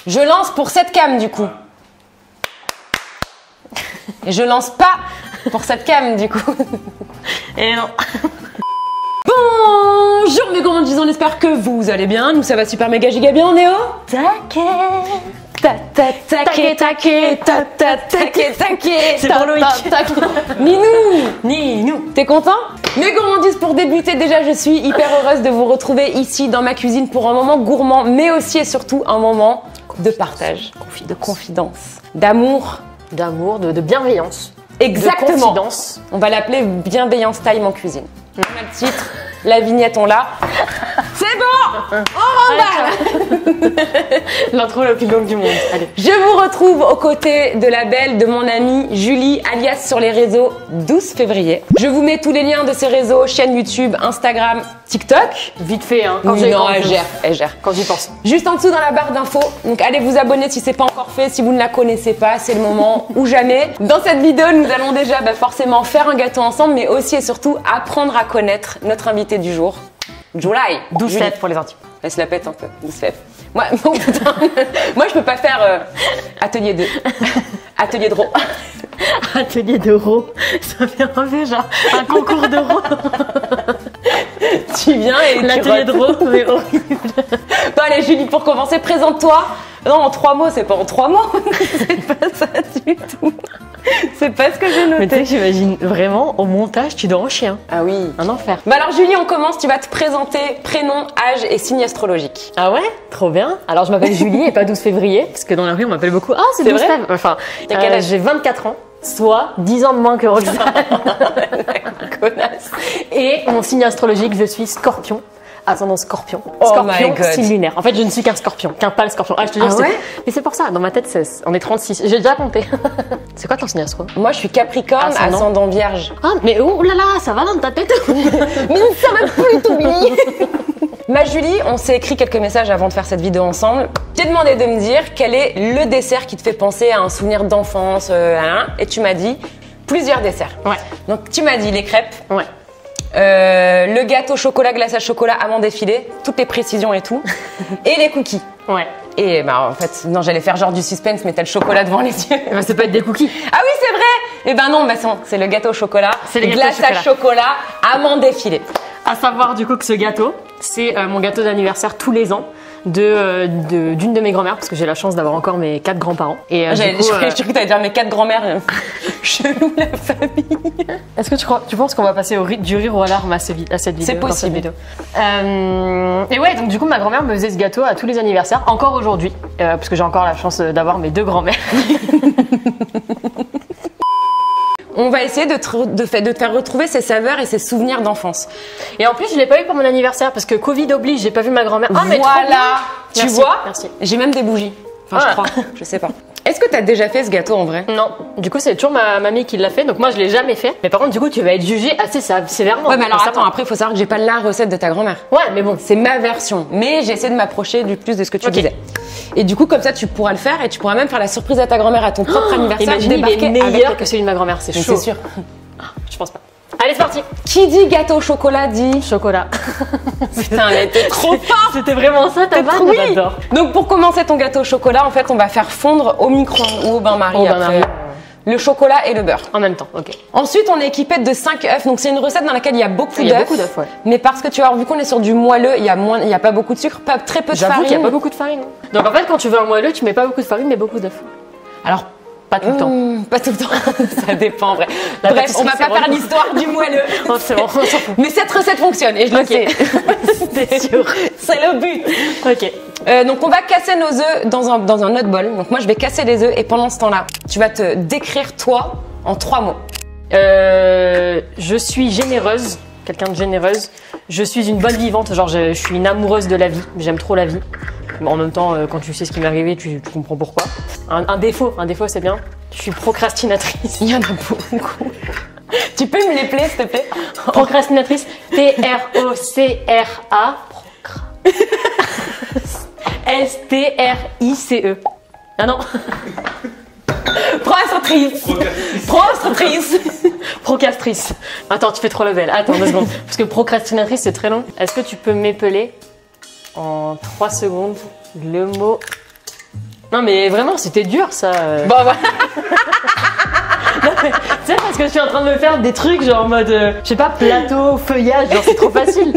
Je lance pour cette cam du coup. Et je lance pas pour cette cam du coup. Et non. Bonjour mes gourmandises, on espère que vous allez bien. Nous ça va super méga giga bien, on est au taquet. Taquet, taquet, taquet, taquet. C'est pour Loïc. Ninou. T'es content? Mes gourmandises, pour débuter, déjà je suis hyper heureuse de vous retrouver ici dans ma cuisine pour un moment gourmand, mais aussi et surtout un moment de partage, de confidence, d'amour. D'amour, de bienveillance. Exactement. De confidence. On va l'appeler bienveillance time en cuisine. On a le titre, la vignette on l'a. C'est bon, on remballe. L'intro la plus longue du monde. Allez. Je vous retrouve aux côtés de la belle de mon amie Julie, alias sur les réseaux 12 février. Je vous mets tous les liens de ces réseaux, chaîne YouTube, Instagram, TikTok. Vite fait, hein. Non, elle gère. Quand j'y pense. Juste en dessous dans la barre d'infos. Donc allez vous abonner si c'est pas encore fait. Si vous ne la connaissez pas, c'est le moment ou jamais. Dans cette vidéo, nous allons déjà forcément faire un gâteau ensemble, mais aussi et surtout apprendre à connaître notre invité du jour, Julie. 12 fèves pour les intimes. Elle se la pète un peu, 12 fèves. Moi, moi je peux pas faire atelier 2. Atelier de ro. Atelier d'euro. Ça fait un peu genre un concours d'euro. Tu viens et l'atelier de ro, mais horrible. Bon allez Julie, pour commencer, présente-toi. Non, en 3 mots, c'est pas en 3 mots. C'est pas ça du tout. C'est pas ce que j'ai noté. Mais tu sais que j'imagine vraiment au montage, tu dois en chien. Ah oui. Un enfer. Bah alors Julie, on commence. Tu vas te présenter prénom, âge et signe astrologique. Ah ouais? Trop bien. Alors je m'appelle Julie et pas 12 février, parce que dans la rue on m'appelle beaucoup. Ah c'est 12 vrai février. Enfin, quel âge? j'ai 24 ans. Soit 10 ans de moins que Roxane. Connasse. Et mon signe astrologique, je suis Scorpion. Ascendant Scorpion. Oh Scorpion, my God. signe lunaire. En fait, je ne suis qu'un Scorpion, qu'un pâle Scorpion. Ah, je te jure, Ah ouais? Mais c'est pour ça, dans ma tête, on est 36. J'ai déjà compté. C'est quoi ton signe astro? Moi, je suis Capricorne, ascendant Vierge. Ah, mais oh là là, ça va dans ta tête? Mais ça va plus tout bien. Ma Julie, on s'est écrit quelques messages avant de faire cette vidéo ensemble. J'ai demandé de me dire quel est le dessert qui te fait penser à un souvenir d'enfance, et tu m'as dit plusieurs desserts. Ouais. Donc tu m'as dit les crêpes. Ouais. Le gâteau chocolat, glaçage chocolat, amande effilée, toutes les précisions et tout, et les cookies. Ouais. Et bah en fait, non, j'allais faire genre du suspense, mais t'as le chocolat devant les yeux. Bah, ça peut être des cookies. Ah oui, c'est vrai. Et ben non, bah c'est le gâteau au chocolat, C'est le gâteau glaçage chocolat, amande effilée. À savoir du coup que ce gâteau, c'est mon gâteau d'anniversaire tous les ans d'une de mes grand-mères, parce que j'ai la chance d'avoir encore mes 4 grands-parents. Et J'ai cru que t'allais dire mes 4 grand-mères. Chelou la famille. Est-ce que tu penses qu'on va passer du rire aux larmes à cette vidéo? C'est possible. Et ouais, donc du coup ma grand-mère me faisait ce gâteau à tous les anniversaires, encore aujourd'hui, parce que j'ai encore la chance d'avoir mes 2 grand-mères. On va essayer de te faire retrouver ses saveurs et ses souvenirs d'enfance. Et en plus, je l'ai pas eu pour mon anniversaire parce que Covid oblige, j'ai pas vu ma grand-mère. Ah, mais voilà, trop bien. tu Merci, vois. Merci. J'ai même des bougies. Enfin, je crois, je sais pas. Est-ce que t'as déjà fait ce gâteau en vrai? Non, du coup c'est toujours ma mamie qui l'a fait, donc moi je l'ai jamais fait. Mais par contre du coup tu vas être jugée assez sévèrement. Ouais, mais alors attends, après il faut savoir que j'ai pas la recette de ta grand-mère. Ouais, mais bon. C'est ma version, mais j'ai essayé de m'approcher du plus de ce que tu disais. Et du coup comme ça tu pourras le faire et tu pourras même faire la surprise à ta grand-mère à ton propre anniversaire. Imagine, il est meilleur que celui de ma grand-mère, c'est chaud. C'est sûr. Je pense pas. Allez, c'est parti. Qui dit gâteau au chocolat dit chocolat. Putain, elle était trop fort. C'était vraiment ça ta vanne, oui. J'adore. Donc pour commencer ton gâteau au chocolat, en fait, on va faire fondre au micro-ondes ou au bain-marie après le chocolat et le beurre. En même temps, ok. Ensuite, on est équipé de 5 œufs. Donc c'est une recette dans laquelle il y a beaucoup d'œufs. Il y a beaucoup d'œufs, ouais. Mais parce que tu vois, vu qu'on est sur du moelleux, il y a pas beaucoup de sucre, très peu de farine. J'avoue qu'il y a pas beaucoup de farine. Donc en fait, quand tu veux un moelleux, tu mets pas beaucoup de farine, mais beaucoup d'œufs. Alors pas tout le temps. Pas tout le temps. Ça dépend en vrai. Bref, on va pas faire l'histoire du moelleux. Oh, c'est bon, on s'en fout. Mais cette recette fonctionne et je le sais. T'es sûr? C'est le but. Ok. Donc on va casser nos œufs dans un autre bol. Donc moi je vais casser les œufs et pendant ce temps-là, tu vas te décrire toi en 3 mots. Je suis généreuse, quelqu'un de généreuse. Je suis une bonne vivante, genre je suis une amoureuse de la vie. J'aime trop la vie. En même temps, quand tu sais ce qui m'est arrivé, tu comprends pourquoi. Un défaut c'est bien. Je suis procrastinatrice. Il y en a beaucoup. Tu peux me les plaire, s'il te plaît? Procrastinatrice. P-R-O-C-R-A. S-T-R-I-C-E. Ah non. Procastrice. Attends, tu fais trop level. Attends 2 secondes. Parce que procrastinatrice, c'est très long. Est-ce que tu peux m'épeler en 3 secondes le mot Non mais vraiment, c'était dur ça. Bon, voilà. Non, mais, tu sais, parce que je suis en train de me faire des trucs genre en mode, je sais pas, plateau, feuillage, genre c'est trop facile.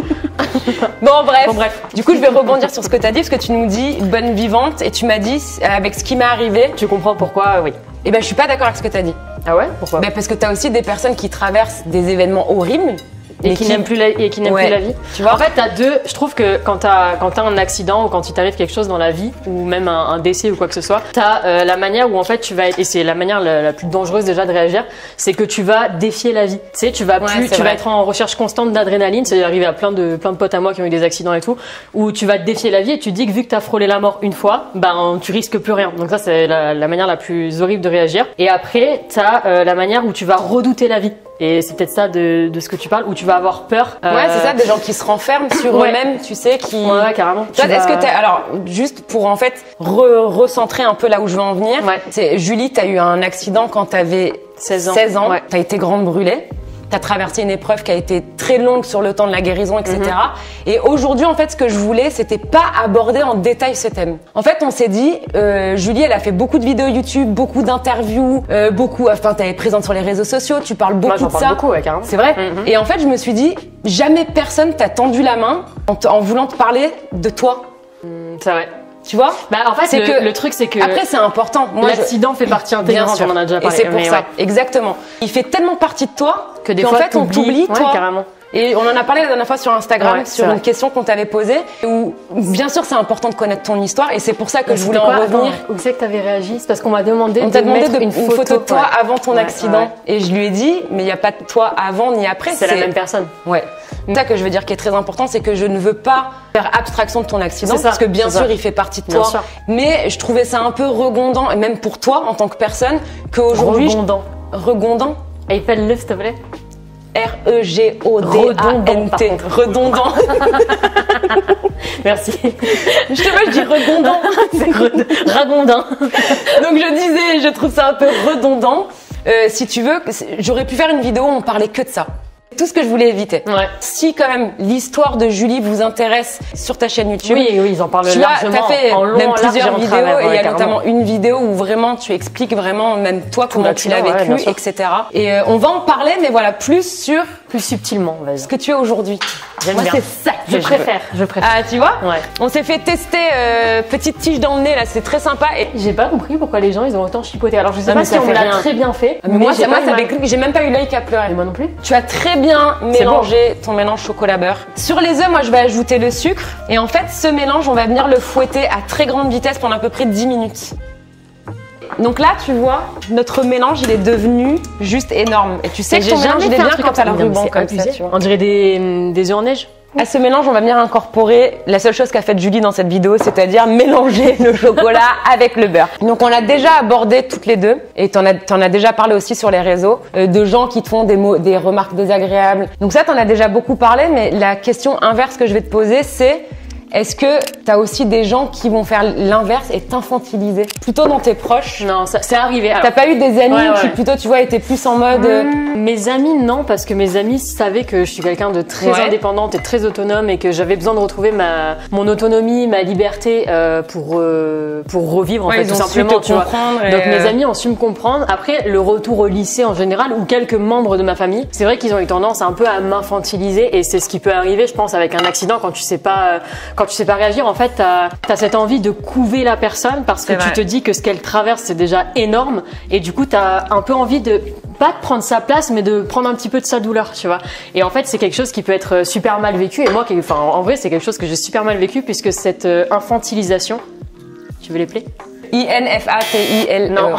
Bon, bref. Du coup, je vais rebondir sur ce que tu as dit, parce que tu nous dis bonne vivante, et tu m'as dit, avec ce qui m'est arrivé, Tu comprends pourquoi, oui. et ben, je suis pas d'accord avec ce que tu as dit. Ah ouais? Pourquoi? Ben, parce que tu as aussi des personnes qui traversent des événements horribles. Et mais qui n'aiment plus la vie. Tu vois, En fait, t'as deux. Je trouve que quand t'as un accident ou quand il t'arrive quelque chose dans la vie ou même un décès ou quoi que ce soit, t'as la manière où en fait tu vas être, et c'est la manière la plus dangereuse déjà de réagir, c'est que tu vas défier la vie. Tu sais, tu vas être en recherche constante d'adrénaline. C'est arrivé à plein de potes à moi qui ont eu des accidents et tout, où tu vas te défier la vie et tu te dis que vu que t'as frôlé la mort une fois, ben tu risques plus rien. Donc ça c'est la manière la plus horrible de réagir. Et après t'as la manière où tu vas redouter la vie. Et c'est peut-être ça de ce que tu parles, où tu vas avoir peur. Ouais, c'est ça, des gens qui se renferment sur eux-mêmes, tu sais, qui... Ouais, carrément. Toi, est-ce que alors, juste pour en fait recentrer un peu là où je veux en venir, c'est Julie, t'as eu un accident quand t'avais 16 ans. Ouais. T'as été grande brûlée. T'as traversé une épreuve qui a été très longue sur le temps de la guérison, etc. Et aujourd'hui, en fait, ce que je voulais, c'était pas aborder en détail ce thème. En fait, on s'est dit, Julie, elle a fait beaucoup de vidéos YouTube, beaucoup d'interviews, t'es présente sur les réseaux sociaux, tu parles beaucoup de ça. Moi, j'en parle beaucoup, ouais, carrément. C'est vrai. Et en fait, je me suis dit, jamais personne t'a tendu la main en voulant te parler de toi. C'est vrai. Tu vois? Bah, en fait, le truc, c'est que. Après, c'est important. L'accident fait partie intégrante, on en a déjà parlé. Et c'est pour ça. Exactement. Il fait tellement partie de toi que des fois, en fait, on t'oublie, toi. Carrément. Et on en a parlé la dernière fois sur Instagram, sur une question qu'on t'avait posée, où bien sûr c'est important de connaître ton histoire et c'est pour ça que je voulais en revenir. Où c'est que t'avais réagi? C'est parce qu'on m'a demandé on t'a demandé une photo de toi avant ton accident. Et je lui ai dit, mais il n'y a pas de toi avant ni après. C'est la même personne. Ouais. C'est ça que je veux dire qui est très important, c'est que je ne veux pas faire abstraction de ton accident, parce que bien sûr il fait partie de toi. Mais je trouvais ça un peu redondant, et même pour toi en tant que personne, qu'aujourd'hui... Redondant. Et appelle-le s'il te plaît. R-E-G-O-D-A-N-T. Redondant. Merci. Je dis redondant. C'est ragondin. Donc je disais, je trouve ça un peu redondant. Si tu veux, j'aurais pu faire une vidéo où on parlait que de ça. Tout ce que je voulais éviter. Ouais. Si quand même l'histoire de Julie vous intéresse sur ta chaîne YouTube, oui, ils en parlent largement. Tu as fait en long, même plusieurs vidéos et il y a carrément. notamment une vidéo où vraiment tu expliques vraiment même toi comment tu l'as vécu, etc. Et on va en parler, mais voilà, plus subtilement, on va dire. Ce que tu es aujourd'hui. Moi, c'est ça que je préfère. Ah, tu vois? Ouais. On s'est fait tester petite tige dans le nez là, c'est très sympa. Et j'ai pas compris pourquoi les gens ils ont autant chipoté. Alors je sais pas si on me l'a très bien fait. Mais moi ça j'ai même pas eu l'œil qui a pleuré. Et moi non plus. Tu as très bien mélangé ton mélange chocolat beurre. Sur les œufs, moi je vais ajouter le sucre et en fait ce mélange on va venir le fouetter à très grande vitesse pendant à peu près 10 minutes. Donc là, tu vois, notre mélange, il est devenu juste énorme. Et tu sais que ton mélange, il est bien quand t'as le ruban comme ça, tu vois. On dirait des œufs en neige. À ce mélange, on va venir incorporer la seule chose qu'a faite Julie dans cette vidéo, c'est-à-dire mélanger le chocolat avec le beurre. Donc on a déjà abordé toutes les deux, et t'en as déjà parlé aussi sur les réseaux, de gens qui te font des remarques désagréables. Donc ça, t'en as déjà beaucoup parlé, mais la question inverse que je vais te poser, c'est... Est-ce que t'as aussi des gens qui vont faire l'inverse et t'infantiliser plutôt dans tes proches? Non, ça c'est arrivé. T'as pas eu des amis qui plutôt, tu vois, étaient plus en mode... Mes amis, non, parce que mes amis savaient que je suis quelqu'un de très indépendante et très autonome et que j'avais besoin de retrouver mon autonomie, ma liberté pour revivre en fait tout simplement. Tu vois. Donc mes amis ont su me comprendre. Après, le retour au lycée en général ou quelques membres de ma famille, c'est vrai qu'ils ont eu tendance un peu à m'infantiliser et c'est ce qui peut arriver, je pense, avec un accident quand tu sais pas réagir, en fait, t'as cette envie de couver la personne parce que tu te dis que ce qu'elle traverse, c'est déjà énorme et du coup, t'as un peu envie de pas de prendre sa place, mais de prendre un petit peu de sa douleur, tu vois. Et en fait, c'est quelque chose qui peut être super mal vécu et moi, en vrai, c'est quelque chose que j'ai super mal vécu puisque cette infantilisation, tu veux les plaies? I-N-F-A-T-I-L. Non.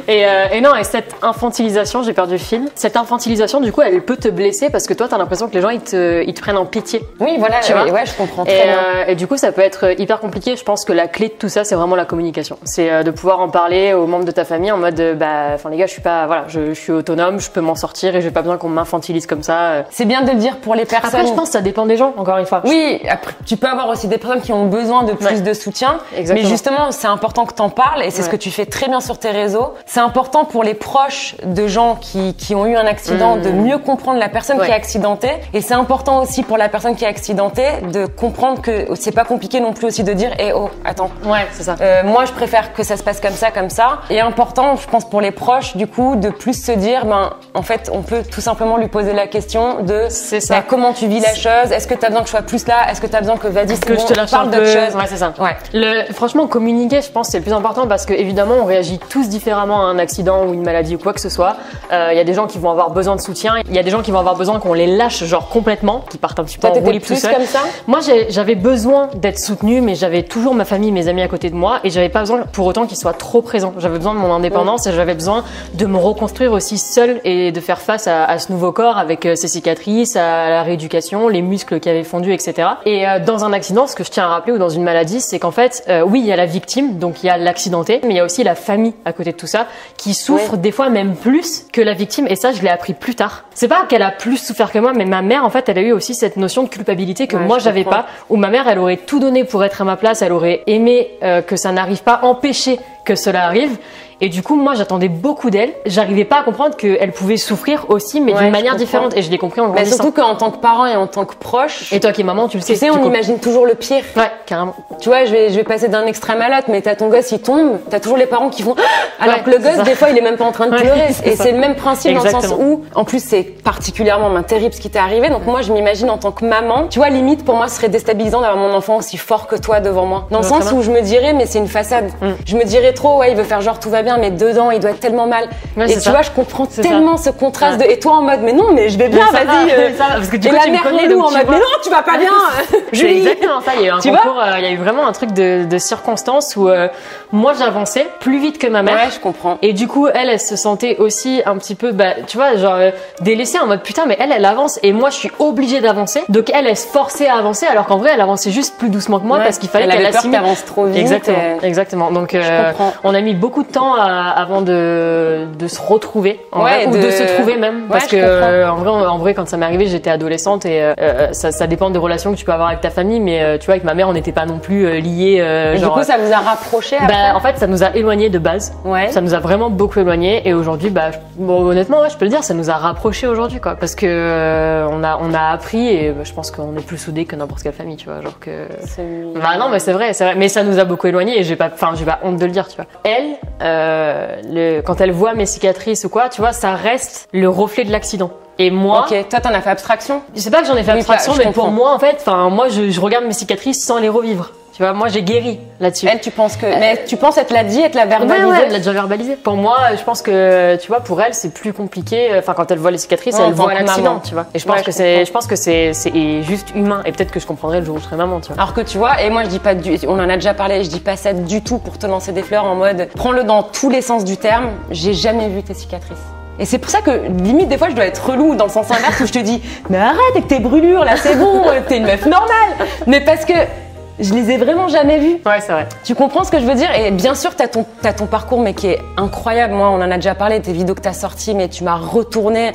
Et non, et cette infantilisation, j'ai perdu le fil. Cette infantilisation, du coup, elle peut te blesser parce que toi, t'as l'impression que les gens, ils te prennent en pitié. Oui, voilà, tu vois. Ouais, je comprends très bien. Et du coup, ça peut être hyper compliqué. Je pense que la clé de tout ça, c'est vraiment la communication. C'est de pouvoir en parler aux membres de ta famille en mode, les gars, je suis autonome, je peux m'en sortir et j'ai pas besoin qu'on m'infantilise comme ça. C'est bien de le dire pour les personnes. Après, je pense que ça dépend des gens, encore une fois. Oui, après, tu peux avoir aussi des personnes qui ont besoin de plus de soutien. Exactement. Mais justement, c'est important que t'en parles et c'est ce que tu fais très bien sur tes réseaux. c'est important pour les proches de gens qui ont eu un accident de mieux comprendre la personne qui est accidentée. Et c'est important aussi pour la personne qui est accidentée de comprendre que c'est pas compliqué non plus aussi de dire oh, attends. Ouais, c'est ça. Moi, je préfère que ça se passe comme ça. Et important, je pense, pour les proches, du coup, de plus se dire, en fait, on peut tout simplement lui poser la question de comment tu vis la chose. Est-ce que tu as besoin que je sois plus là? Est-ce que tu as besoin que vas-y, que je te lâche un peu. Ouais, c'est ça. Ouais. Franchement, communiquer, je pense, c'est le plus important parce que évidemment, on réagit tous différemment à un accident ou une maladie ou quoi que ce soit. Il y a des gens qui vont avoir besoin de soutien. Il y a des gens qui vont avoir besoin qu'on les lâche, genre complètement, qui partent un petit peu en roue libre tout seul. Comme ça? Moi, j'avais besoin d'être soutenue, mais j'avais toujours ma famille, mes amis à côté de moi, et j'avais pas besoin pour autant qu'ils soient trop présents. J'avais besoin de mon indépendance et j'avais besoin de me reconstruire aussi seule et de faire face à ce nouveau corps avec ses cicatrices, à la rééducation, les muscles qui avaient fondu, etc. Et dans un accident, ce que je tiens à rappeler, ou dans une maladie, c'est qu'en fait, oui, il y a la victime, donc il y a l'accidenté, mais il y a aussi la famille à côté de tout ça qui souffre des fois même plus que la victime. Et ça, je l'ai appris plus tard. C'est pas qu'elle a plus souffert que moi, mais ma mère, en fait, elle a eu aussi cette notion de culpabilité que moi j'avais pas. Où ma mère, elle aurait tout donné pour être à ma place, elle aurait aimé que ça n'arrive pas, empêcher que cela arrive. Et du coup, moi, j'attendais beaucoup d'elle. J'arrivais pas à comprendre qu'elle pouvait souffrir aussi, mais d'une manière différente. Et je l'ai compris en grandissant. Mais surtout qu'en tant que parent et en tant que proche. Et toi qui es maman, tu le sais. Tu sais, on imagine toujours le pire. Ouais, carrément. Tu vois, je vais passer d'un extrême à l'autre, mais t'as ton gosse, il tombe. T'as toujours les parents qui font, alors que le gosse, des fois, il est même pas en train de pleurer. Et c'est le même principe dans le sens où, en plus, c'est particulièrement terrible ce qui t'est arrivé. Donc moi, je m'imagine en tant que maman. Tu vois, limite, pour moi, ce serait déstabilisant d'avoir mon enfant aussi fort que toi devant moi. Dans le sens où je me dirais, mais c'est une façade. Je me dirais trop, ouais, il veut faire genre tout va bien, mais dedans, il doit être tellement mal. Et tu vois, je comprends tellement ce contraste de, et toi en mode, mais non, mais je vais bien, vas-y. Parce que du et coup, la tu me mère connais, relou donc en mode, mais non, tu vas pas bien. C'est exactement ça. Il y a eu un concours, il y a eu vraiment un truc de circonstance où moi j'avançais plus vite que ma mère. Ouais, je comprends. Et du coup, elle se sentait aussi un petit peu, tu vois, genre délaissée en mode putain, mais elle avance et moi je suis obligée d'avancer. Donc elle se forçait à avancer alors qu'en vrai elle avançait juste plus doucement que moi parce qu'il fallait qu'elle assimile. Elle avance trop vite. Exactement. Donc on a mis beaucoup de temps avant de se retrouver ou de se trouver même parce que en vrai quand ça m'est arrivé j'étais adolescente et ça dépend des relations que tu peux avoir avec ta famille, mais tu vois avec ma mère on n'était pas non plus liés. Du coup ça vous a rapprochés après? En fait ça nous a éloignés de base. Ça nous a vraiment beaucoup éloignés et aujourd'hui honnêtement je peux le dire, ça nous a rapprochés aujourd'hui quoi, parce que on a appris et je pense qu'on est plus soudés que n'importe quelle famille, tu vois, genre que non mais c'est vrai, mais ça nous a beaucoup éloignés et j'ai pas honte de le dire, tu vois. Elle quand elle voit mes cicatrices ou quoi, tu vois, ça reste le reflet de l'accident. Et moi, toi t'en as fait abstraction? Je sais pas que j'en ai fait abstraction, mais pour moi en fait, moi je regarde mes cicatrices sans les revivre. Tu vois, moi j'ai guéri là-dessus. Elle, tu penses que, mais tu penses elle te l'a dit, elle te l'a verbalisé? Ouais, elle l'a déjà verbalisé. Pour moi, je pense que, tu vois, pour elle c'est plus compliqué. Enfin, quand elle voit les cicatrices, elle voit l'accident, tu vois. Et je pense que c'est juste humain. Et peut-être que je comprendrai le jour où je serai maman, tu vois. Alors que tu vois, et moi je dis pas on en a déjà parlé, je dis pas ça du tout pour te lancer des fleurs en mode, prends-le dans tous les sens du terme. J'ai jamais vu tes cicatrices. Et c'est pour ça que, limite, des fois, je dois être relou dans le sens inverse où je te dis, mais arrête avec tes brûlures, là, c'est bon, t'es une meuf normale. Mais parce que je les ai vraiment jamais vues. Ouais, c'est vrai. Tu comprends ce que je veux dire? Et bien sûr, t'as ton parcours, mais qui est incroyable. Moi, on en a déjà parlé, tes vidéos que t'as sorties, mais tu m'as retourné.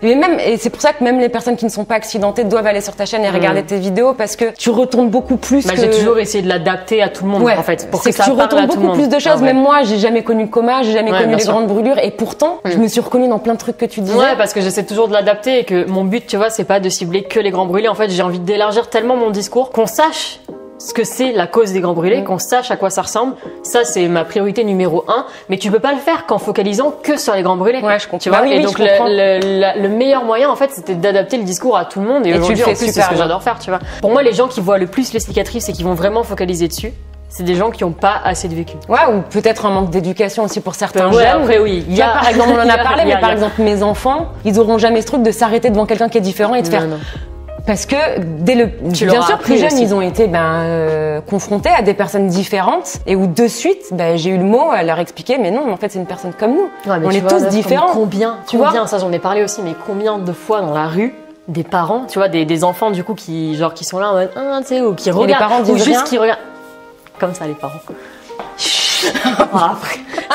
Et c'est pour ça que même les personnes qui ne sont pas accidentées doivent aller sur ta chaîne et regarder tes vidéos parce que tu retournes beaucoup plus. J'ai toujours essayé de l'adapter à tout le monde, en fait. Pour que ça tu retournes beaucoup plus de choses. Ouais. Même moi, j'ai jamais connu le coma, j'ai jamais connu les grandes brûlures. Et pourtant, je me suis reconnue dans plein de trucs que tu disais. Ouais, parce que j'essaie toujours de l'adapter et que mon but, tu vois, c'est pas de cibler que les grands brûlés. En fait, j'ai envie d'élargir tellement mon discours qu'on sache ce que c'est la cause des grands brûlés, qu'on sache à quoi ça ressemble. Ça, c'est ma priorité numéro 1. Mais tu peux pas le faire qu'en focalisant que sur les grands brûlés. Ouais, je comprends. Tu vois, et donc le meilleur moyen, en fait, c'était d'adapter le discours à tout le monde. Et aujourd'hui, en plus, c'est ce que j'adore faire, tu vois. Pour moi, les gens qui voient le plus les cicatrices et qui vont vraiment focaliser dessus, c'est des gens qui n'ont pas assez de vécu. Ouais, ou peut-être un manque d'éducation aussi pour certains jeunes. Après, oui. Il y a, par exemple, on en a parlé, mais par exemple, mes enfants, ils auront jamais ce truc de s'arrêter devant quelqu'un qui est différent et de faire. Parce que bien sûr, plus jeunes, ils ont été confrontés à des personnes différentes et où de suite, j'ai eu le mot à leur expliquer, mais non, en fait, c'est une personne comme nous. Ouais, on est tous différents. Combien, ça j'en ai parlé aussi, mais combien de fois dans la rue, des parents, tu vois, des enfants du coup qui sont là en mode, tu sais, ou qui regardent, les parents disent ou juste rien. qui regardent, comme ça les parents.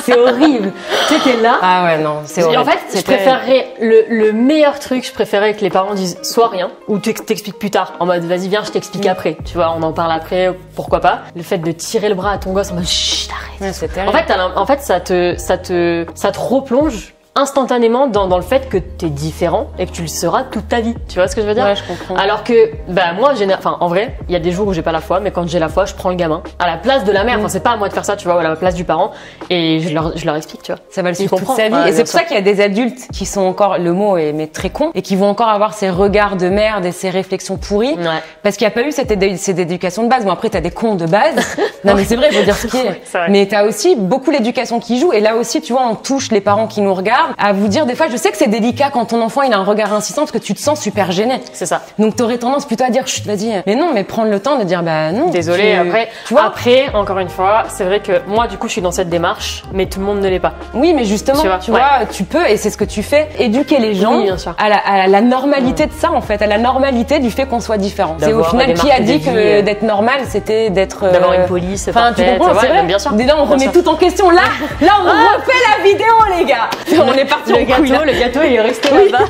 C'est horrible. Tu sais, t'es là. Ah ouais, non, c'est horrible. En fait, je préférerais le meilleur truc, je préférerais que les parents disent soit rien, ou t'expliques plus tard. En mode, vas-y, viens, je t'explique après. Tu vois, on en parle après, pourquoi pas. Le fait de tirer le bras à ton gosse en mode, chut, arrête. Ouais, c'est terrible. En fait, ça te replonge instantanément dans le fait que t'es différent et que tu le seras toute ta vie. Tu vois ce que je veux dire? Ouais, je comprends. Alors que, moi, en vrai, il y a des jours où j'ai pas la foi, mais quand j'ai la foi, je prends le gamin à la place de la mère. Enfin, c'est pas à moi de faire ça, tu vois, à la place du parent, et je leur explique, tu vois. Ça va le suivre toute comprend. sa vie. Ouais, et c'est pour ça qu'il y a des adultes qui sont encore, le mot est mais très con, et qui vont encore avoir ces regards de merde et ces réflexions pourries. Ouais. Parce qu'il n'y a pas eu cette éducation de base. Bon, après, t'as des cons de base. Non, mais c'est vrai, faut dire ce qui est. C'est vrai. Mais t'as aussi beaucoup l'éducation qui joue. Et là aussi, tu vois, on touche les parents qui nous regardent à vous dire des fois, je sais que c'est délicat quand ton enfant, il a un regard insistant parce que tu te sens super gêné. C'est ça. Donc, t'aurais tendance plutôt à dire, chut, vas-y. Mais non, mais prendre le temps de dire, bah non. Désolée, tu vois. après, encore une fois, c'est vrai que moi, du coup, je suis dans cette démarche, mais tout le monde ne l'est pas. Oui, mais justement, tu vois, tu peux, et c'est ce que tu fais, éduquer les gens Oui, bien sûr. à la normalité de ça, en fait, à la normalité du fait qu'on soit différent. C'est au D'avoir final des qui a marques dit de que vie, d'être normal, c'était d'être d'avoir une police Enfin, tu parfaite, comprends, c'est vrai. bien sûr. Là, on remet tout en question. Là, on refait la vidéo, les gars. On est parti en couille, là. Le gâteau, il est resté là-bas.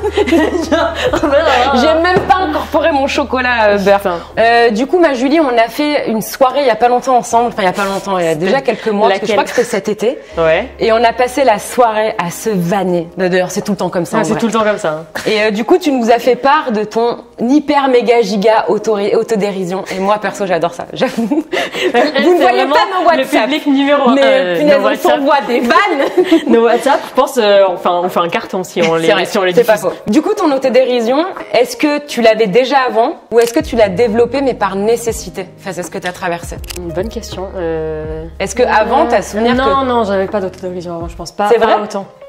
J'ai même pas incorporé mon chocolat beurre. Du coup, ma Julie, on a fait une soirée il y a pas longtemps ensemble. Enfin, il y a pas longtemps, il y a déjà quelques mois. Parce que je crois que c'était cet été. Ouais. Et on a passé la soirée à se vanner. D'ailleurs, c'est tout le temps comme ça. C'est tout le temps comme ça. Et du coup, tu nous as fait part de ton hyper méga giga autodérision. Et moi, perso, j'adore ça. J'avoue. Vous ne voyez pas nos WhatsApp. Le public numéro 1. Mais punaise, on s'envoie des vannes. Nos WhatsApp, je pense, on fait un carton si on les diffuse. C'est pas faux. Du coup, ton autodérision, est-ce que tu l'avais déjà avant ou est-ce que tu l'as développée mais par nécessité face à ce que tu as traversé? Une bonne question. Est-ce que avant, t'as souvenir Non, j'avais pas d'autodérision avant, je pense pas. C'est vrai?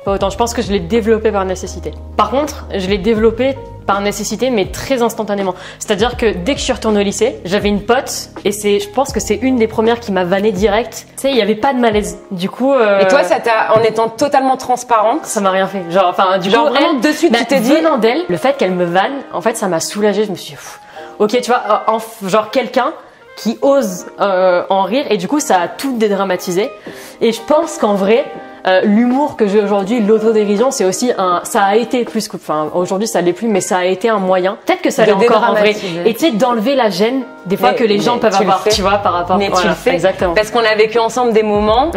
Pas autant. Je pense que je l'ai développé par nécessité. Par contre, je l'ai développé par nécessité, mais très instantanément. C'est-à-dire que dès que je suis retournée au lycée, j'avais une pote, et je pense que c'est une des premières qui m'a vanné direct. Tu sais, il y avait pas de malaise. Du coup. Et toi, ça t'a, en étant totalement transparente, ça m'a rien fait. Genre vraiment de suite, tu t'es dit. Venant d'elle, le fait qu'elle me vanne, en fait, ça m'a soulagée. Je me suis dit, ok, tu vois, genre quelqu'un qui ose en rire, et du coup, ça a tout dédramatisé. Et je pense qu'en vrai, l'humour que j'ai aujourd'hui, l'autodérision, c'est aussi ça a été plus que, aujourd'hui ça l'est plus, mais ça a été un moyen. Peut-être que ça l'est encore en vrai. Et tu sais, d'enlever la gêne, des fois que les gens peuvent avoir, tu vois, par rapport. Mais tu le fais. Exactement. Parce qu'on a vécu ensemble des moments.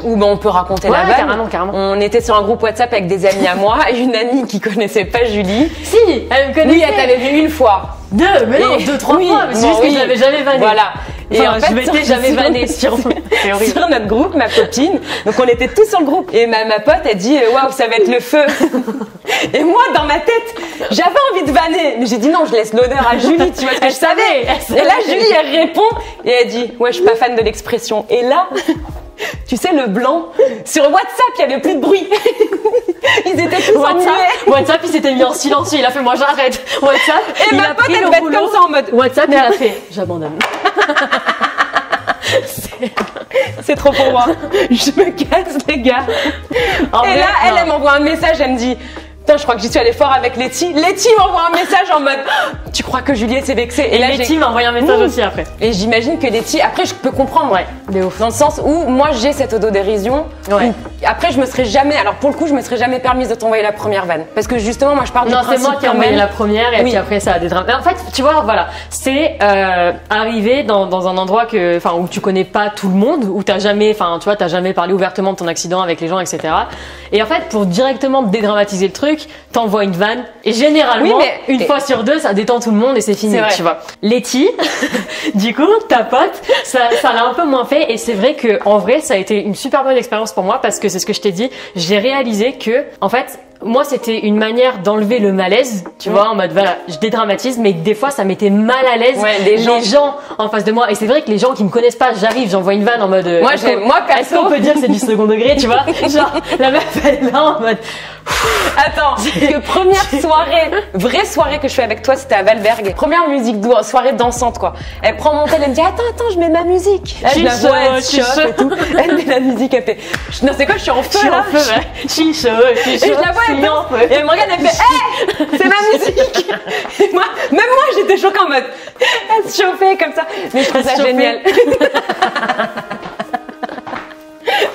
Où on peut raconter la vanne. Carrément. On était sur un groupe WhatsApp avec des amis à moi, et une amie qui connaissait pas Julie. Si, elle me connaissait. Oui, elle t'avait vu une fois. Deux, trois fois. C'est juste que je l'avais jamais vanné. Voilà. Et en fait, je m'étais jamais vanné sur notre groupe, ma copine. Donc on était tous sur le groupe. Et ma pote, elle dit, waouh, ça va être le feu. Et moi, dans ma tête, j'avais envie de vanner. Mais j'ai dit non, je laisse l'honneur à Julie, tu vois ce que je savais. Et là, Julie, elle répond, et elle dit, ouais, je suis pas fan de l'expression. Et là, tu sais, le blanc, sur WhatsApp, il y avait plus de bruit. Ils étaient tous en muet. WhatsApp, il s'était mis en silence, il a fait, moi j'arrête. WhatsApp, et ma pote, elle devait être comme ça en mode. WhatsApp, elle a fait, j'abandonne. C'est trop pour moi. Je me casse, les gars. Et là, elle m'envoie un message, elle me dit, putain, je crois que j'y suis allée fort avec Letty. Letty m'envoie un message en mode, tu crois que Juliette s'est vexée? Et là, Letty m'a envoyé un message aussi après. Et j'imagine que Letty, après, je peux comprendre. De ouf. Dans le sens où, moi, j'ai cette autodérision. Après, je me serais jamais, alors pour le coup, je me serais jamais permise de t'envoyer la première vanne. Parce que justement, moi, je pars du principe. Non, c'est moi qui ai envoyé la première, et puis après, ça a dédramatisé. En fait, tu vois, voilà. C'est, arriver dans un endroit où tu connais pas tout le monde, où t'as jamais parlé ouvertement de ton accident avec les gens, etc. Et en fait, pour directement dédramatiser le truc, t'envoies une vanne, et généralement, une fois sur deux, ça détend tout le monde et c'est fini, tu vois. Letty, du coup, ta pote, ça l'a un peu moins fait, et c'est vrai que, en vrai, ça a été une super bonne expérience pour moi, parce que c'est ce que je t'ai dit, j'ai réalisé que, en fait, moi, c'était une manière d'enlever le malaise, tu vois, en mode, voilà, je dédramatise, mais des fois, ça mettait mal à l'aise les gens en face de moi. Et c'est vrai que les gens qui me connaissent pas, j'arrive, j'envoie une vanne en mode, est-ce qu'on peut dire que c'est du second degré, tu vois? Genre, la meuf, elle est là en mode, attends, parce que première soirée, vraie soirée que je fais avec toi, c'était à Valberg. Première musique, soirée dansante, quoi. Elle prend mon tel, elle me dit, attends, je mets ma musique. Là, je la vois, elle chauffe et tout. Elle met la musique, elle fait, non, c'est quoi, je suis en feu, là. Je suis chaud. Et je la vois, elle danse. Et elle me regarde, elle fait, hey, c'est ma musique. Et moi, même moi, j'étais choquée en mode, elle se chauffait comme ça. Mais je trouve ça génial.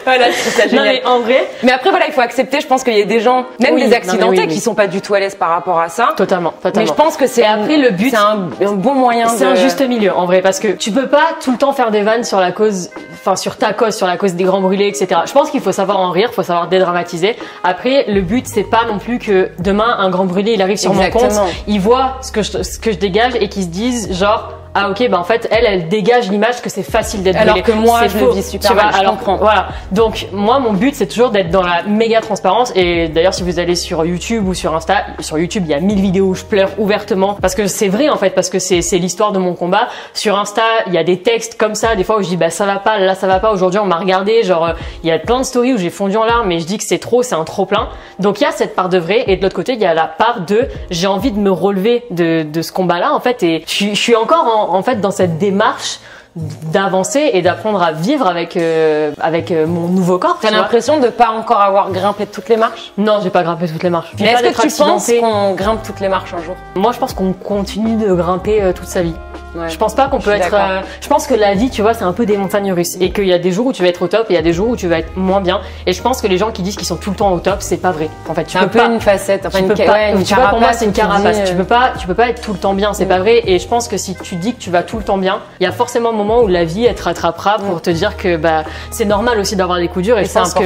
Voilà, je trouve ça génial. Non, mais en vrai. Mais après, voilà, il faut accepter, je pense qu'il y a des gens, même des accidentés, qui sont pas du tout à l'aise par rapport à ça. Totalement. Mais je pense que c'est après le but, c'est un bon moyen. C'est un juste milieu, en vrai, parce que tu peux pas tout le temps faire des vannes sur la cause, enfin, sur ta cause, sur la cause des grands brûlés, etc. Je pense qu'il faut savoir en rire, faut savoir dédramatiser. Après, le but, c'est pas non plus que demain, un grand brûlé, il arrive sur mon compte, il voit ce que je dégage et qu'il se dise, genre, ah ok, bah en fait elle dégage l'image que c'est facile d'être brûlée. Alors que moi je le vis super mal, je comprends. Voilà. Donc moi mon but c'est toujours d'être dans la méga transparence et d'ailleurs si vous allez sur YouTube ou sur Insta, sur YouTube il y a 1000 vidéos où je pleure ouvertement parce que c'est vrai en fait, parce que c'est l'histoire de mon combat. Sur Insta il y a des textes comme ça des fois où je dis bah ça va pas, là ça va pas, aujourd'hui on m'a regardé, genre il y a plein de stories où j'ai fondu en larmes mais je dis que c'est trop, c'est un trop plein. Donc il y a cette part de vrai et de l'autre côté il y a la part de j'ai envie de me relever de ce combat là en fait et je suis encore en fait dans cette démarche d'avancer et d'apprendre à vivre avec mon nouveau corps. T'as l'impression de pas encore avoir grimpé toutes les marches? Non, j'ai pas grimpé toutes les marches. Mais est-ce que tu penses qu'on grimpe toutes les marches un jour? Moi, je pense qu'on continue de grimper toute sa vie. Ouais. Je pense pas qu'on peut être. Je pense que la vie, tu vois, c'est un peu des montagnes russes et qu'il y a des jours où tu vas être au top et il y a des jours où tu vas être moins bien. Et je pense que les gens qui disent qu'ils sont tout le temps au top, c'est pas vrai. En fait, tu peux pas. Une facette. Enfin, tu vois, pour moi, c'est une carapace. Tu peux pas être tout le temps bien. C'est pas vrai. Et je pense que si tu dis que tu vas tout le temps bien, il y a forcément un moment où la vie elle te rattrapera pour te dire que bah c'est normal aussi d'avoir des coups durs. Et je pense que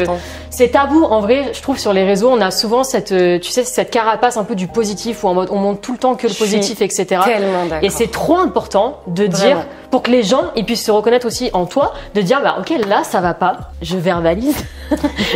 c'est tabou. En vrai, je trouve sur les réseaux, on a souvent cette, tu sais, cette carapace un peu du positif où en mode on montre tout le temps que le positif, etc. Tellement d'accord. Et c'est trop important de dire pour que les gens ils puissent se reconnaître aussi en toi, de dire bah ok là ça va pas, je verbalise,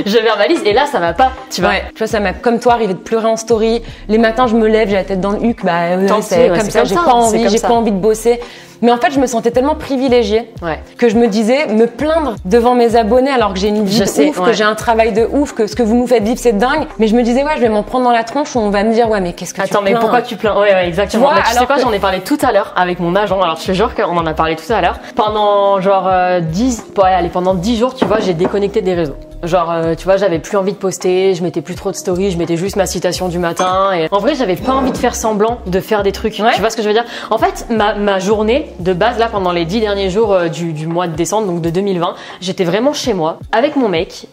je verbalise et là ça va pas, tu vois. Ouais. Tu vois ça m'a comme toi arrivé de pleurer en story. Les matins je me lève, j'ai la tête dans le huc, bah c'est comme ça, j'ai pas envie de bosser. Mais en fait, je me sentais tellement privilégiée que je me disais, me plaindre devant mes abonnés alors que j'ai une vie de ouf, que j'ai un travail de ouf, que ce que vous nous faites vivre, c'est dingue. Mais je me disais, ouais, je vais m'en prendre dans la tronche où on va me dire, ouais, mais qu'est-ce que tu plains? Attends, mais pourquoi tu plains? Ouais, exactement. Tu vois, sais quoi, j'en ai parlé tout à l'heure avec mon agent. Alors, je te jure qu'on en a parlé tout à l'heure. Pendant genre 10 jours, tu vois, j'ai déconnecté des réseaux. Genre, tu vois, j'avais plus envie de poster, je mettais plus trop de stories, je mettais juste ma citation du matin. Et en vrai, j'avais pas envie de faire semblant de faire des trucs. Tu vois ce que je veux dire? En fait, ma journée de base, là, pendant les 10 derniers jours du mois de décembre, donc de 2020, j'étais vraiment chez moi, avec mon mec.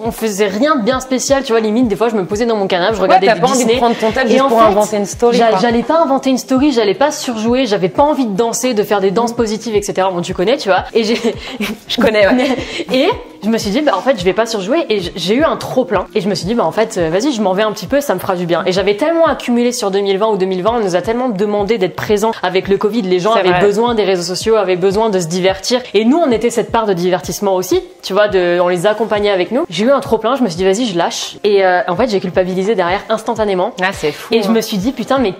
On faisait rien de bien spécial, tu vois, limite, des fois, je me posais dans mon canapé, je regardais du Disney. T'as pas envie de prendre ton tel juste pour inventer une story. J'allais pas inventer une story, j'allais pas surjouer, j'avais pas envie de danser, de faire des danses positives, etc. Bon, tu connais, tu vois. Et je connais, ouais. Et je me suis dit, bah, en fait, je vais pas surjouer et j'ai eu un trop plein. Et je me suis dit, bah, en fait, vas-y, je m'en vais un petit peu, ça me fera du bien. Et j'avais tellement accumulé sur 2020 ou 2020, on nous a tellement demandé d'être présents avec le Covid. Les gens avaient besoin des réseaux sociaux, avaient besoin de se divertir. Et nous, on était cette part de divertissement aussi, tu vois, on les accompagnait avec nous. J'ai eu un trop plein, je me suis dit, vas-y, je lâche. Et en fait, j'ai culpabilisé derrière instantanément. Ah, c'est fou. Et je me suis dit, putain, mais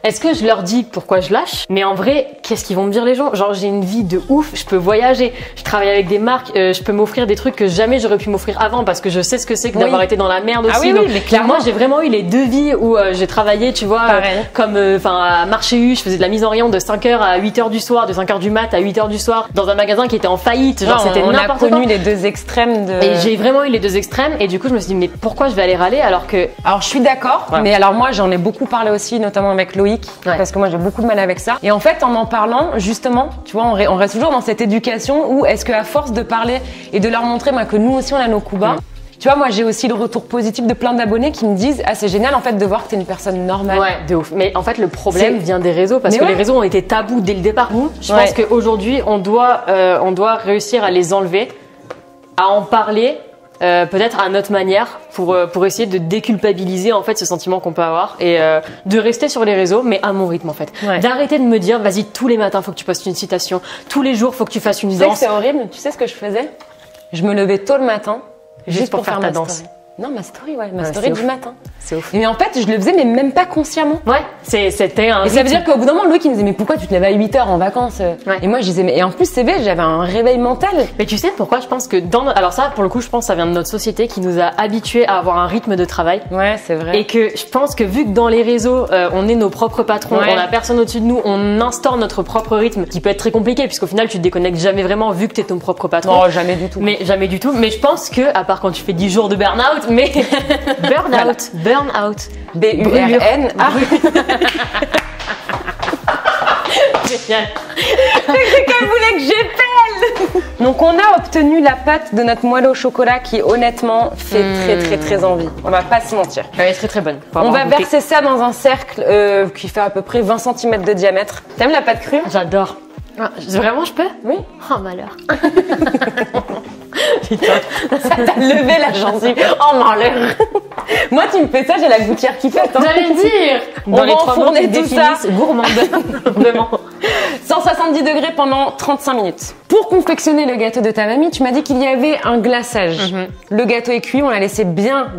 est-ce que je leur dis pourquoi je lâche? Mais en vrai, qu'est-ce qu'ils vont me dire les gens? Genre, j'ai une vie de ouf, je peux voyager, je travaille avec des marques, je peux m'offrir des trucs que jamais j'aurais pu m'offrir avant parce que je sais ce que c'est que d'avoir été dans la merde aussi. Ah oui, donc, mais clairement. Moi, j'ai vraiment eu les deux vies où j'ai travaillé, tu vois, comme à Marché U, je faisais de la mise en rayon de 5h à 8h du soir, de 5h du mat à 8h du soir, dans un magasin qui était en faillite. Genre, c'était n'importe quoi. On a connu les deux extrêmes de... Et j'ai vraiment eu les deux extrêmes et du coup, je me suis dit, mais pourquoi je vais aller râler alors que... Alors, je suis d'accord, mais alors moi, j'en ai beaucoup parlé aussi, notamment avec Loïc, parce que moi, j'ai beaucoup de mal avec ça. Et en fait, en parlant, justement, tu vois, on reste toujours dans cette éducation où est-ce qu'à force de parler et de leur montrer que nous aussi, on a nos coups bas, tu vois, moi, j'ai aussi le retour positif de plein d'abonnés qui me disent « Ah, c'est génial, en fait, de voir que t'es une personne normale. » Ouais, de ouf. Mais en fait, le problème vient des réseaux parce que les réseaux ont été tabous dès le départ. Je pense qu'aujourd'hui, on doit réussir à les enlever, à en parler, peut-être à notre manière pour essayer de déculpabiliser en fait ce sentiment qu'on peut avoir et de rester sur les réseaux mais à mon rythme en fait. D'arrêter de me dire vas-y tous les matins faut que tu postes une citation, tous les jours faut que tu fasses une danse. C'est horrible, tu sais ce que je faisais? Je me levais tôt le matin juste pour faire ta danse. Story. Non, ma story, ma story du matin. C'est ouf. Mais en fait, je le faisais, mais même pas consciemment. Ouais, c'était un. Et ça veut dire qu'au bout d'un moment, Louis qui me disait, mais pourquoi tu te lèves à 8h en vacances? Et moi, je disais, mais, et en plus, c'est vrai, j'avais un réveil mental. Mais tu sais pourquoi je pense que alors ça, pour le coup, je pense que ça vient de notre société qui nous a habitués à avoir un rythme de travail. Ouais, c'est vrai. Et que je pense que vu que dans les réseaux, on est nos propres patrons, on a personne au-dessus de nous, on instaure notre propre rythme qui peut être très compliqué puisqu'au final, tu te déconnectes jamais vraiment vu que t'es ton propre patron. Non, jamais du tout. Mais jamais du tout. Mais je pense que, à part quand tu fais 10 jours de burn-out, mais burn-out. B-U-R-N-A. Génial. C'est qu'elle voulait que j'épelle. Donc on a obtenu la pâte de notre moelle au chocolat qui honnêtement fait très envie. On va pas se mentir. Elle est très bonne. On va verser ça dans un cercle qui fait à peu près 20 cm de diamètre. T'aimes la pâte crue? J'adore. Ah, vraiment, je peux? Oui. Oh, malheur. Putain, ça t'a levé la gencive. Oh, malheur. Moi, tu me fais ça, j'ai la gouttière qui pète. Hein. J'allais le dire. On va enfourner tout ça. Gourmande. Vraiment. 170 degrés pendant 35 minutes. Pour confectionner le gâteau de ta mamie, tu m'as dit qu'il y avait un glaçage. Le gâteau est cuit, on l'a laissé bien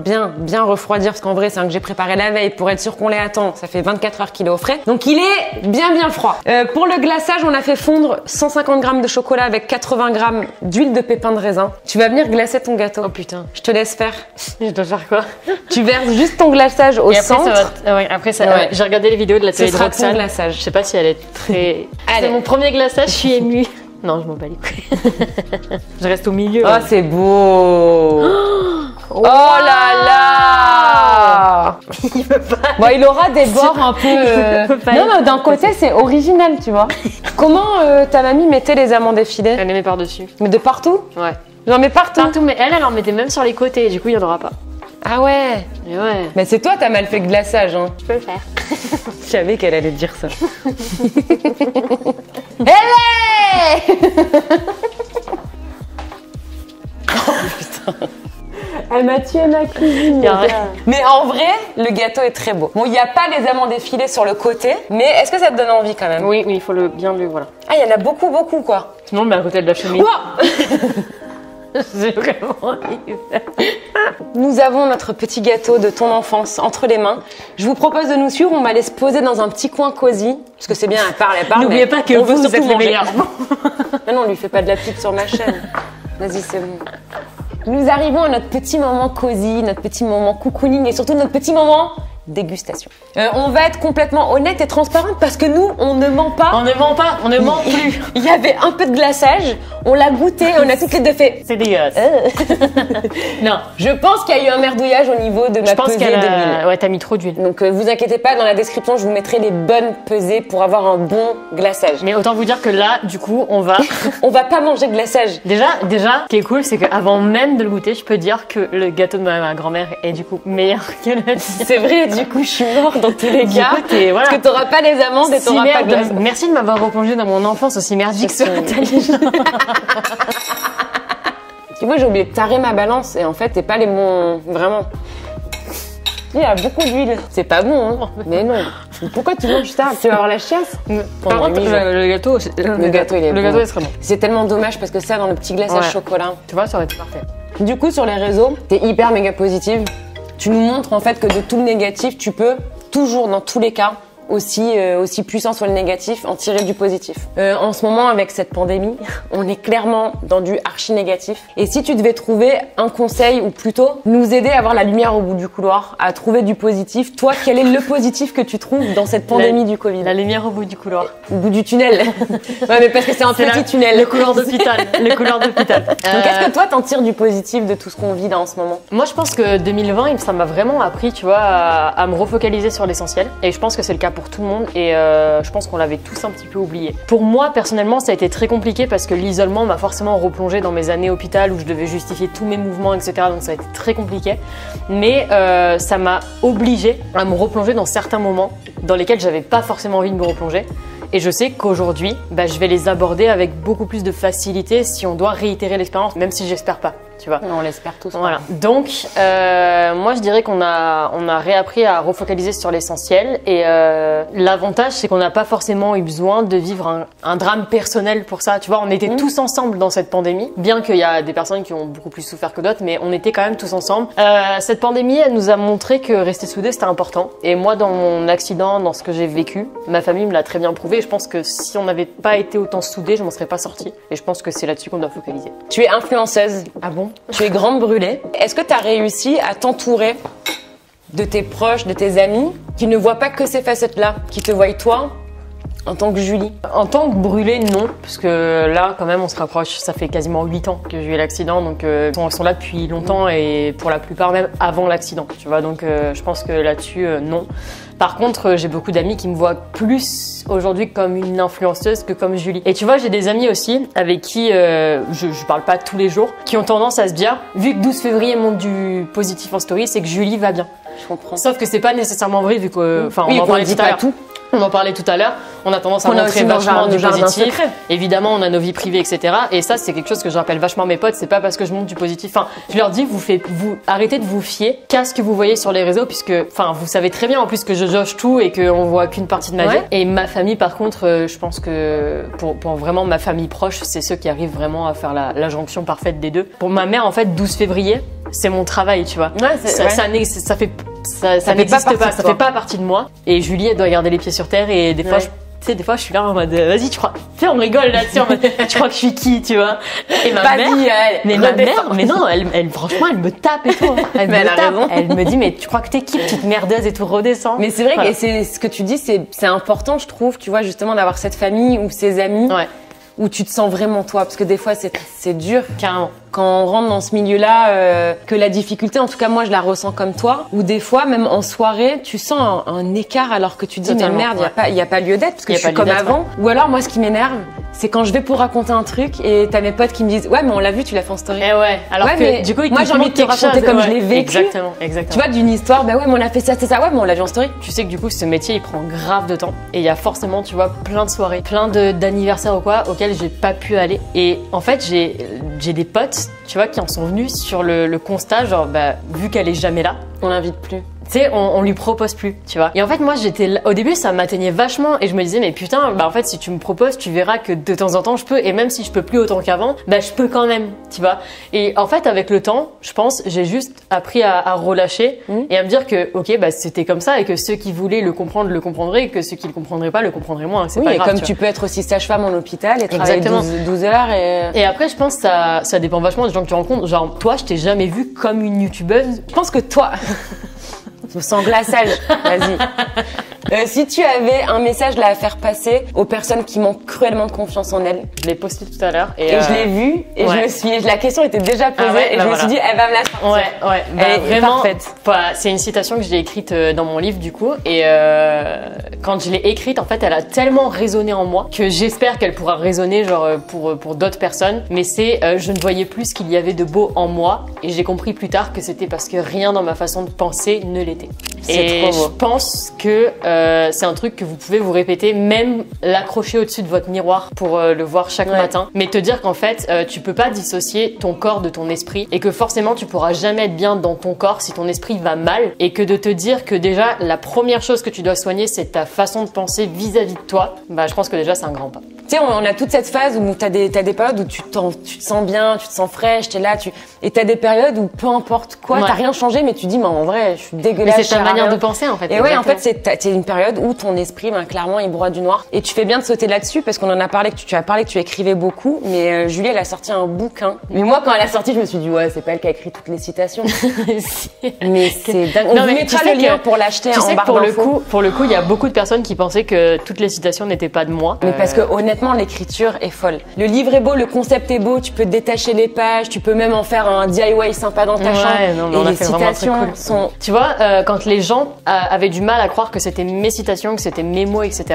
refroidir parce qu'en vrai, c'est un que j'ai préparé la veille pour être sûr qu'on l'ait à temps. Ça fait 24 heures qu'il est au frais. Donc, il est bien froid. Pour le glaçage, on a fait fondre 150 g de chocolat avec 80 g d'huile de pépins de raisin. Tu vas venir glacer ton gâteau. Oh putain. Je te laisse faire. Je dois faire quoi? Tu verses juste ton glaçage au centre. Après, j'ai regardé les vidéos de l'atelier de Roxane. Ton glaçage. Je sais pas si elle est très... C'est mon premier glaçage, je suis émue. Non, je m'en bats les couilles. Je reste au milieu. Oh, c'est beau. Oh là là. Il veut pas. Bon, il aura des bords un peu... Non, mais d'un côté, c'est original, tu vois. Comment ta mamie mettait les amandes effilées? Elle les met par-dessus. Mais de partout? Ouais. J'en mets partout. Partout, mais elle en mettait même sur les côtés, du coup, il n'y en aura pas. Ah ouais. Mais ouais. Mais c'est toi, t'as mal fait le glaçage, hein. Je peux le faire. Je savais qu'elle allait dire ça. Hélé. Oh putain. Elle m'a tué ma cuisine. Mais en vrai, le gâteau est très beau. Bon, il n'y a pas les amandes effilées sur le côté, mais est-ce que ça te donne envie quand même? Oui, il faut bien le... Voilà. Ah, il y en a beaucoup, quoi. Sinon, on le met à côté de la cheminée. Wow. J'ai vraiment envie. Nous avons notre petit gâteau de ton enfance entre les mains. Je vous propose de nous suivre. On va aller se poser dans un petit coin cosy. Parce que c'est bien, elle parle. N'oubliez pas que vous êtes les meilleurs. Non, on lui fait pas de la pub sur ma chaîne. Vas-y, c'est bon. Nous arrivons à notre petit moment cosy, notre petit moment cocooning et surtout notre petit moment dégustation. On va être complètement honnête et transparente parce que nous, on ne ment pas. On ne ment pas, on ne ment plus. Il y avait un peu de glaçage, on l'a goûté, on a toutes les deux fait. C'est dégueulasse. Non. Je pense qu'il y a eu un merdouillage au niveau de ma pesée d'huile. Ouais, t'as mis trop d'huile. Donc vous inquiétez pas, dans la description, je vous mettrai les bonnes pesées pour avoir un bon glaçage. Mais autant vous dire que là, du coup, on va... On va pas manger de glaçage. Déjà, ce qui est cool, c'est qu'avant même de le goûter, je peux dire que le gâteau de ma grand-mère est du coup meilleur que le tien. C'est vrai, du coup, je suis morte dans tous les cas. Voilà. Parce que t'auras pas les amandes et t'auras pas de glaçage. Merci de m'avoir replongé dans mon enfance aussi merdique sur Nathalie. Tu vois, j'ai oublié de tarer ma balance et en fait, t'es pas les bons... Vraiment. Il y a beaucoup d'huile. C'est pas bon, hein. Mais non. Pourquoi tu manges ça? Tu vas avoir la chiasse? Par contre, le gâteau, le gâteau, il est bon. Le gâteau est très bon. C'est tellement dommage parce que ça, dans le petit glaçage chocolat. Tu vois, ça aurait été parfait. Du coup, sur les réseaux, t'es hyper méga positive. Tu nous montres en fait que de tout le négatif, tu peux toujours, dans tous les cas, aussi puissant soit le négatif, en tirer du positif. En ce moment, avec cette pandémie, on est clairement dans du archi négatif. Et si tu devais trouver un conseil, ou plutôt nous aider à avoir la lumière au bout du couloir, à trouver du positif, toi, quel est le positif que tu trouves dans cette pandémie du Covid? La lumière au bout du couloir. Au bout du tunnel. Ouais, mais parce que c'est un petit tunnel. Le couloir d'hôpital. Le couloir d'hôpital. Donc, est-ce que toi, t'en tires du positif de tout ce qu'on vit là en ce moment? Moi, je pense que 2020, ça m'a vraiment appris, tu vois, à me refocaliser sur l'essentiel. Et je pense que c'est le cas pour tout le monde et je pense qu'on l'avait tous un petit peu oublié. Pour moi, personnellement, ça a été très compliqué parce que l'isolement m'a forcément replongé dans mes années hôpital où je devais justifier tous mes mouvements, etc. Donc ça a été très compliqué. Mais ça m'a obligée à me replonger dans certains moments dans lesquels j'avais pas forcément envie de me replonger. Et je sais qu'aujourd'hui, je vais les aborder avec beaucoup plus de facilité si on doit réitérer l'expérience, même si j'espère pas. Tu vois. On l'espère tous. Voilà. Donc, moi, je dirais qu'on a réappris à refocaliser sur l'essentiel. Et l'avantage, c'est qu'on n'a pas forcément eu besoin de vivre un drame personnel pour ça. Tu vois, on était tous ensemble dans cette pandémie. Bien qu'il y a des personnes qui ont beaucoup plus souffert que d'autres, mais on était quand même tous ensemble. Cette pandémie, elle nous a montré que rester soudés, c'était important. Et moi, dans mon accident, dans ce que j'ai vécu, ma famille me l'a très bien prouvé. Et je pense que si on n'avait pas été autant soudés, je m'en serais pas sortie. Et je pense que c'est là-dessus qu'on doit focaliser. Tu es influenceuse. Ah bon? Tu es grande brûlée. Est-ce que tu as réussi à t'entourer de tes proches, de tes amis, qui ne voient pas que ces facettes-là, qui te voient toi en tant que Julie? En tant que brûlée, non, parce que là, quand même, on se rapproche. Ça fait quasiment 8 ans que j'ai eu l'accident, donc ils sont là depuis longtemps et pour la plupart même avant l'accident, tu vois. Donc je pense que là-dessus, non. Par contre, j'ai beaucoup d'amis qui me voient plus aujourd'hui comme une influenceuse que comme Julie. Et tu vois, j'ai des amis aussi avec qui je parle pas tous les jours, qui ont tendance à se dire, vu que 12 février monte du positif en story, c'est que Julie va bien. Je comprends. Sauf que c'est pas nécessairement vrai vu que, enfin, oui, on en parlait dit tout à pas l'heure. tout. On en parlait tout à l'heure, on a tendance à On a montrer aussi vachement du positif. secret. Évidemment, on a nos vies privées, etc. Et ça, c'est quelque chose que je rappelle vachement à mes potes. C'est pas parce que je montre du positif. Enfin, je leur dis, vous arrêtez de vous fier qu'à ce que vous voyez sur les réseaux, puisque, enfin, vous savez très bien en plus que je joche tout et qu'on voit qu'une partie de ma vie. Et ma famille, par contre, je pense que pour vraiment ma famille proche, c'est ceux qui arrivent vraiment à faire la jonction parfaite des deux. Pour ma mère, en fait, 12 février, c'est mon travail, tu vois. Ouais, ça n'existe pas, ça fait pas partie de moi. Et Julie, elle doit garder les pieds sur terre et des fois, des fois, je suis là en mode, vas-y, tu crois, tu sais, on rigole là-dessus, en mode, tu crois que je suis qui, tu vois? Et ma mère, mais non, elle, franchement, elle me tape et tout. Elle me tape. Elle me dit, mais tu crois que t'es qui, petite merdeuse et tout, redescends. Mais c'est vrai que c'est ce que tu dis, c'est important, je trouve, tu vois, justement, d'avoir cette famille ou ces amis. Où tu te sens vraiment toi, parce que des fois c'est dur. Carrément. Quand on rentre dans ce milieu-là, que la difficulté, en tout cas moi je la ressens comme toi, ou des fois même en soirée, tu sens un écart alors que tu dis mais merde, il y a pas lieu d'être parce que je suis comme avant. Ou alors moi ce qui m'énerve, c'est quand je vais pour raconter un truc et t'as mes potes qui me disent ouais mais on l'a vu, tu l'as fait en story. Eh ouais. Alors que du coup moi j'ai envie de te raconter comme je l'ai vécu. Exactement. Tu vois d'une histoire, bah ouais mais on a fait ça, c'est ça, ouais mais on l'a vu en story. Tu sais que du coup ce métier il prend grave de temps et il y a forcément tu vois plein de soirées, plein d'anniversaires ou quoi auxquels j'ai pas pu aller. Et en fait j'ai des potes tu vois qui en sont venus sur le constat genre bah vu qu'elle est jamais là, on l'invite plus. Tu sais, on lui propose plus, tu vois. Et en fait, moi, au début, ça m'atteignait vachement et je me disais, mais putain, bah en fait, si tu me proposes, tu verras que de temps en temps, je peux. Et même si je peux plus autant qu'avant, bah je peux quand même, tu vois. Et en fait, avec le temps, je pense, j'ai juste appris à relâcher et à me dire que, ok, bah c'était comme ça et que ceux qui voulaient le comprendre le comprendraient et que ceux qui le comprendraient pas le comprendraient moins. C'est pas grave. Comme tu peux être aussi sage-femme en hôpital et travailler 12 heures et après, je pense que ça dépend vachement des gens que tu rencontres. Genre, toi, je t'ai jamais vue comme une youtubeuse. Je pense que toi. Sans glaçage, vas-y. Si tu avais un message là à faire passer aux personnes qui manquent cruellement de confiance en elles. Je l'ai posté tout à l'heure et je l'ai vu et la question était déjà posée et je me suis dit elle va me la sortir. Ouais. Elle est vraiment parfaite. C'est une citation que j'ai écrite dans mon livre du coup et quand je l'ai écrite en fait elle a tellement résonné en moi que j'espère qu'elle pourra résonner genre pour d'autres personnes. Mais c'est je ne voyais plus ce qu'il y avait de beau en moi et j'ai compris plus tard que c'était parce que rien dans ma façon de penser ne l'était. Et je pense que c'est un truc que vous pouvez vous répéter, même l'accrocher au-dessus de votre miroir pour le voir chaque matin. Mais te dire qu'en fait, tu peux pas dissocier ton corps de ton esprit et que forcément tu pourras jamais être bien dans ton corps si ton esprit va mal et que de te dire que déjà la première chose que tu dois soigner c'est ta façon de penser vis-à-vis de toi. Bah je pense que déjà c'est un grand pas. Tu sais, on a toute cette phase où t'as des périodes où tu te sens bien, tu te sens fraîche, t'es là, et t'as des périodes où peu importe quoi, t'as rien changé, mais tu dis, mais en vrai, je suis dégueulasse. Mais c'est ta manière de penser en fait. Et ouais, en fait, c'est une période où ton esprit, clairement, il broie du noir. Et tu fais bien de sauter là-dessus parce qu'on en a parlé, que tu as parlé que tu écrivais beaucoup, mais Julie, elle a sorti un bouquin. Mais moi, quand elle a sorti, je me suis dit, ouais, c'est pas elle qui a écrit toutes les citations. Mais c'est dingue. On vous mettra le lien pour l'acheter en barre d'infos. Pour le coup, il y a beaucoup de personnes qui pensaient que toutes les citations n'étaient pas de moi. Mais parce que honnêtement, l'écriture est folle. Le livre est beau, le concept est beau, tu peux détacher les pages, tu peux même en faire un DIY sympa dans ta chambre. Et les citations sont... Tu vois, quand les gens avaient du mal à croire que c'était mes citations, que c'était mes mots, etc.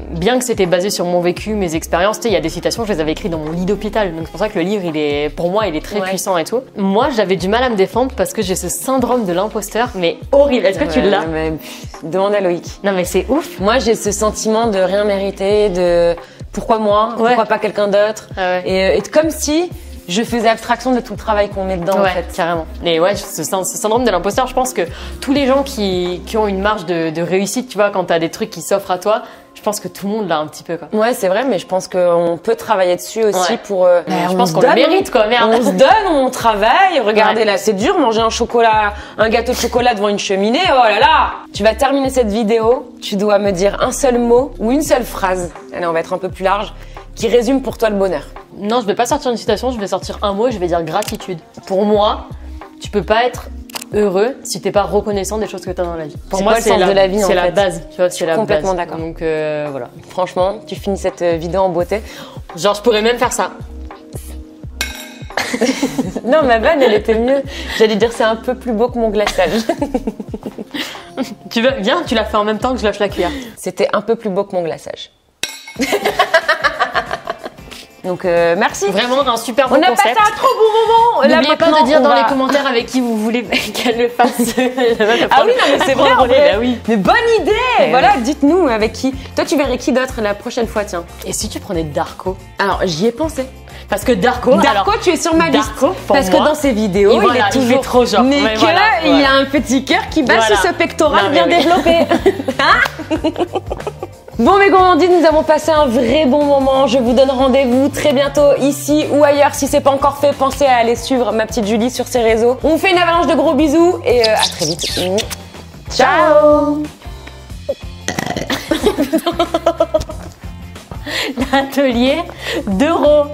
Bien que c'était basé sur mon vécu, mes expériences, tu sais, il y a des citations, je les avais écrites dans mon lit d'hôpital. Donc c'est pour ça que le livre, pour moi, il est très puissant et tout. Moi, j'avais du mal à me défendre parce que j'ai ce syndrome de l'imposteur, mais horrible. Est-ce que tu l'as? Demande à Loïc. Non mais c'est ouf. Moi, j'ai ce sentiment de rien mériter, de pourquoi moi, pourquoi pas quelqu'un d'autre. Et comme si je faisais abstraction de tout le travail qu'on met dedans en fait. Carrément. Et ouais, ce syndrome de l'imposteur, je pense que tous les gens qui ont une marge de réussite, tu vois, quand t'as des trucs qui s'offrent à toi, je pense que tout le monde l'a un petit peu quoi. Ouais, c'est vrai, mais je pense qu'on peut travailler dessus aussi pour. Je pense qu'on le mérite quoi, merde. On se donne, on travaille. Regardez là, c'est dur manger un gâteau de chocolat devant une cheminée. Oh là là. Tu vas terminer cette vidéo. Tu dois me dire un seul mot ou une seule phrase. Allez, on va être un peu plus large. Qui résume pour toi le bonheur. Non, je vais pas sortir une citation. Je vais sortir un mot et je vais dire gratitude. Pour moi, tu peux pas être heureux si t'es pas reconnaissant des choses que t'as dans la vie. Pour moi, c'est la vie, c'est la base. Tu vois, c'est la base. Complètement d'accord. Donc voilà. Franchement, tu finis cette vidéo en beauté. Genre, je pourrais même faire ça. Non, ma vanne, elle était mieux. J'allais dire c'est un peu plus beau que mon glaçage. Viens, tu l'as fait en même temps que je lâche la cuillère. C'était un peu plus beau que mon glaçage. Donc merci. Vraiment un super bon On a concept. passé un trop bon moment. N'oubliez pas de dire dans les commentaires avec qui vous voulez qu'elle le fasse. Ah oui, non mais c'est vrai, en vrai. Bah oui. Mais bonne idée. Voilà, dites-nous avec qui. Toi, tu verrais qui d'autre la prochaine fois, tiens. Et si tu prenais Darko? Alors, j'y ai pensé. Parce que Darko, Tu es sur ma liste. Darko, pour Parce moi, que dans ses vidéos, il est toujours fait trop genre. mais Ouais, que voilà, il y a un petit cœur qui bat Voilà. sous ce pectoral Non, bien mais oui. développé. Hein? Bon, mais comme on dit, nous avons passé un vrai bon moment. Je vous donne rendez-vous très bientôt ici ou ailleurs. Si c'est pas encore fait, pensez à aller suivre ma petite Julie sur ses réseaux. On vous fait une avalanche de gros bisous et à très vite. Ciao. L'atelier d'Euro.